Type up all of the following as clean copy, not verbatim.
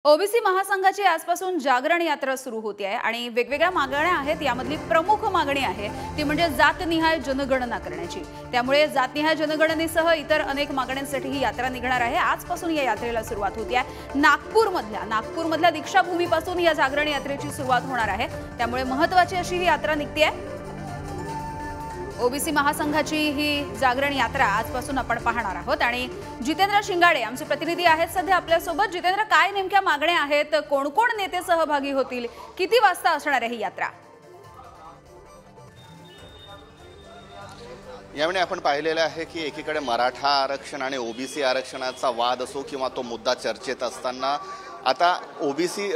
OBC महासंघाची आजपासून जागरण यात्रा सुरू होती आहे आणि वेगवेगळ्या मागण्या आहेत। यामधली प्रमुख मागणी आहे ती म्हणजे जातनिहाय जनगणना करण्याची। त्यामुळे जातनिहाय जनगणनेसह इतर अनेक मागण्यांसाठी ही यात्रा निघणार आहे। आजपासून या यात्रेला सुरुवात होती आहे। नागपूरमधल्या दीक्षाभूमीपासून या जागरण यात्रेची सुरुवात होणार आहे। त्यामुळे महत्त्वाची अशी ही यात्रा निघते आहे। ओबीसी महासंघाची ही जागरण यात्रा आजपासून आपण पाहणार आहोत आणि जितेंद्र शिंगाडे आमचे प्रतिनिधी आहेत सध्या आपल्या सोबत। जितेंद्र, काय नेमक्या मागण्या आहेत, कोण कोण नेते सहभागी होतील, किती वाजता असणार आहे ही यात्रा? यावेळी आपण पाहिलेलं आहे की एकीकडे मराठा आरक्षण आणि ओबीसी आरक्षणाचा वाद असो किंवा तो मुद्दा चर्चेत असताना आता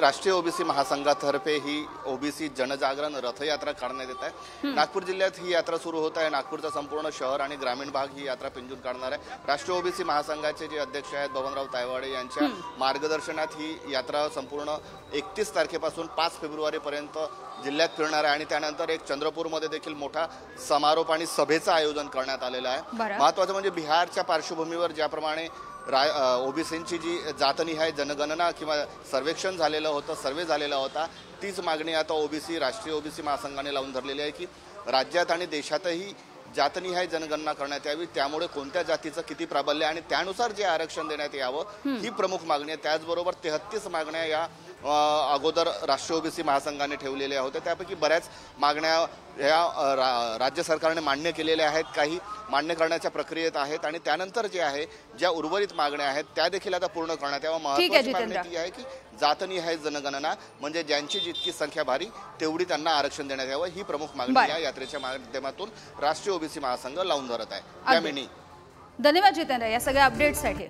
राष्ट्रीय ओबीसी महासंघातर्फे ही ओबीसी जनजागरण रथयात्रा काढण्यात येत आहे। नागपूर जिल्ह्यात ही यात्रा सुरू होत आहे। नागपूरचा संपूर्ण शहर आणि ग्रामीण भाग ही यात्रा पिंजून काढणार आहे। राष्ट्रीय ओबीसी महासंघाचे जे अध्यक्ष आहेत बबनराव तायवाडे यांच्या मार्गदर्शनात ही यात्रा संपूर्ण 31 तारखेपासून 5 फेब्रुवारीपर्यंत जिल्ह्यात फिरणार आहे आणि त्यानंतर एक चंद्रपूरमध्ये देखील मोठा समारोप आणि सभेचं आयोजन करण्यात आलेलं आहे। महत्त्वाचं म्हणजे बिहारच्या पार्श्वभूमीवर ज्याप्रमाणे ओबीसींची जी जातनिहाय जनगणना किंवा सर्वेक्षण झालेलं होतं, सर्वे झालेला होता, तीच मागणी आता राष्ट्रीय ओबीसी महासंघाने लावून धरलेली आहे की राज्यात आणि देशातही जातनिहाय जनगणना करण्यात यावी। त्यामुळे कोणत्या जातीचं किती प्राबल्य आणि त्यानुसार जे आरक्षण देण्यात यावं ही प्रमुख मागणी आहे। त्याचबरोबर 33 मागण्या या अगोदर राष्ट्रीय ओबीसी महासंघाने ठेवलेल्या होत्या। त्यापैकी बऱ्याच मागण्या या राज्य सरकारने मान्य केलेल्या आहेत, काही मान्य करण्याच्या प्रक्रियेत आहेत आणि त्यानंतर जे आहे ज्या उर्वरित मागण्या आहेत त्या देखील आता पूर्ण करण्यात याव्या। महत्त्वाची मागणी ती आहे की जातनिहाय जनगणना म्हणजे ज्यांची जितकी संख्या भारी तेवढी त्यांना आरक्षण देण्यात यावं ही प्रमुख मागणी या यात्रेच्या माध्यमातून राष्ट्रीय ओबीसी महासंघ लावून धरत आहे। त्यामिनी धन्यवाद जितेंद्र या सगळ्या अपडेट्ससाठी।